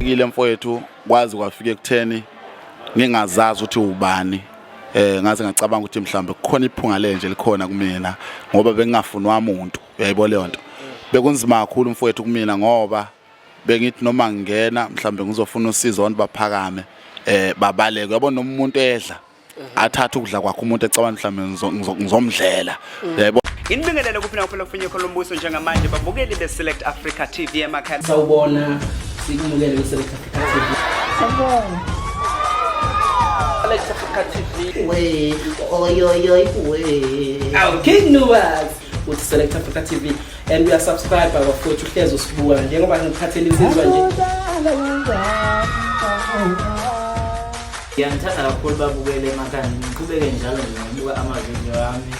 Kile mfowethu kwazi kwafika ekutheni ngingazazi ukuthi ubani ngaze ngacabanga ukuthi mhlambe kukhona iphunga lenje likhona kumina ngoba bengingafunwa umuntu uyayibona leyo nto bekunzima kakhulu mfowethu kumina ngoba bengithi noma ngingena mhlambe ngizofuna usizo abantu baphakame babaleke uyabona umuntu edla athatha ukudla kwakhe umuntu ecabanga mhlambe ngizomdlela uyayibona Inibingelele kuphi na kuphela kufinye kolombuso njengamanje babukeli beSelect Africa TV emakhaya. Sawubona sikumukele beSelect Africa TV. Sawubona. Select Africa TV. We we. Our King Nuwas with Select Africa TV and we are subscribed by bafowethu uhlezi usibuka njengoba ngiphathele insizwa nje. Ngiyangithanda kakhulu babukele emakhaya ngiqhubeke njalo ngibuka amavideo ami.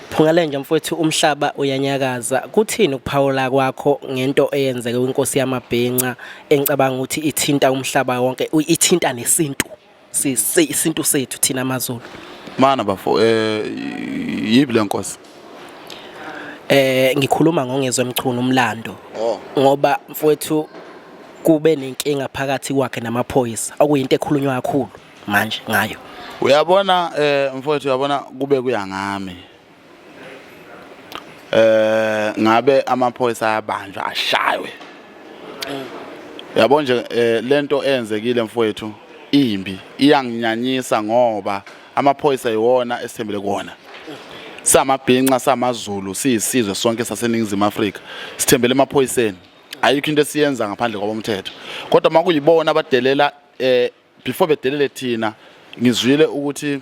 Phungalenja mfowethu umhlaba uyanyakaza kuthini ukuphawula kwakho ngento eyenzeke kwinkosi yamabhenca engicabanga ukuthi ithinta umhlaba wonke ithinta nesintu isintu sethu thina amaZulu mana bafo yibi lenkosi ngikhuluma ngongezwe emchunu umlando ngoba mfowethu kube nenkinga phakathi kwakhe namaphoyisa okuyinto ekhulunywa kakhulu manje ngayo uyabona mfowethu uyabona kube kuyangami ngabe amaphoyisa ayabanjwa ashaywe yabona nje lento eyenzekile mfowethu imbi iyanginyanyisa ngoba amaphoyisa yiwona esithembele kuona samabhinqa samaZulu siyisizwe sonke saseNingizimu Afrika sithembele emaphoyiseni ayikho into esiyenza ngaphandle kwabomthetho kodwa makuyibona abadelela before bedelele thina ngizwile ukuthi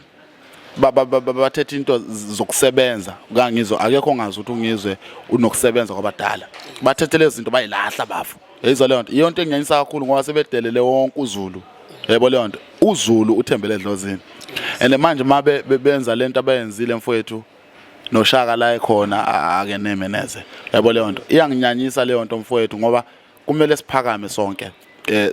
bathethe into zokusebenza ngangizwe akekho ongazi ukuthi ungizwe unokusebenza kwabadala bathethe lezi zinto bayilahla bafu yizwa leyo nto iyo nto enginyanyisa kakhulu ngoba sebedelele wonke uZulu yebo leyo nto uZulu uthembele edlozini and manje mabe benza lento abayenzile mfowethu noshaka la ekhona ake nemeneze yebo leyo nto iyanginyanyisa leyo nto mfowethu ngoba kumele siphakame sonke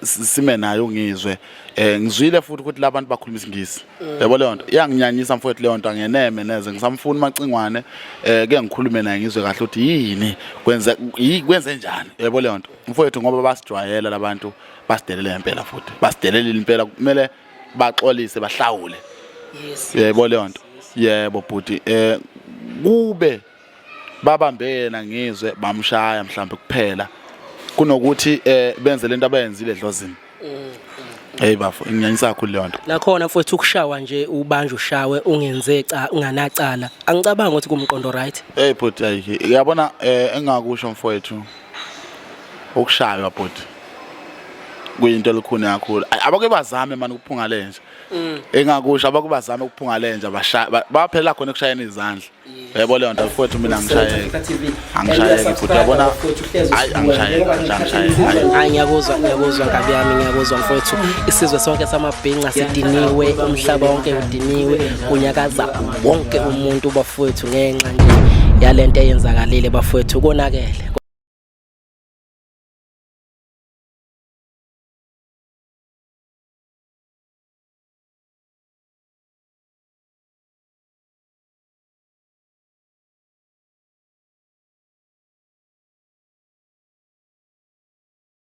sime nayo ngizwe ngizwile futhi ukuthi labantu bakhuluma isingisi yabo leyo nto iyanginyanyisa mfowethu leyo nto angeneme neze ngisamfuna macingwane ke ngikhulume naye ngizwe kahle ukuthi yini kwenze njani yabo leyo nto mfowethu ngoba basidwayela labantu basidelele impela futhi basidelele impela kumele baxolise bahlawule yebo leyo nto yebo bhuti kube babambena ngizwe bamshaya mhlambe kuphela kunokuthi benze lento abayenzile edlozini hey bafo inginyanyisa kakhulu leyo nto nakhona mfowethu ukushawa nje ubanje ushawe ungenze unganacala angicabanga ukuthi kumqondo right hey bhuti ayike uyabona engakusho mfowethu ukushaywa bhuti kuyinto elikhona kakhulu abake bazame manje ukuphungalenja engakusho abake bazame ukuphungalenja baphela khona ekushayeni izandla yebo leyo nto mfowethu mina ngishayeke angishayeke futhi yabona angishayeke ngiyakuzwa ngabe yami ngiyakuzwa mfowethu isizwe sonke samabhinqa sidiniwe umhlaba wonke udiniwe kunyakaza wonke umuntu bafowethu ngenxa nje yalento eyenzakalile bafowethu konakele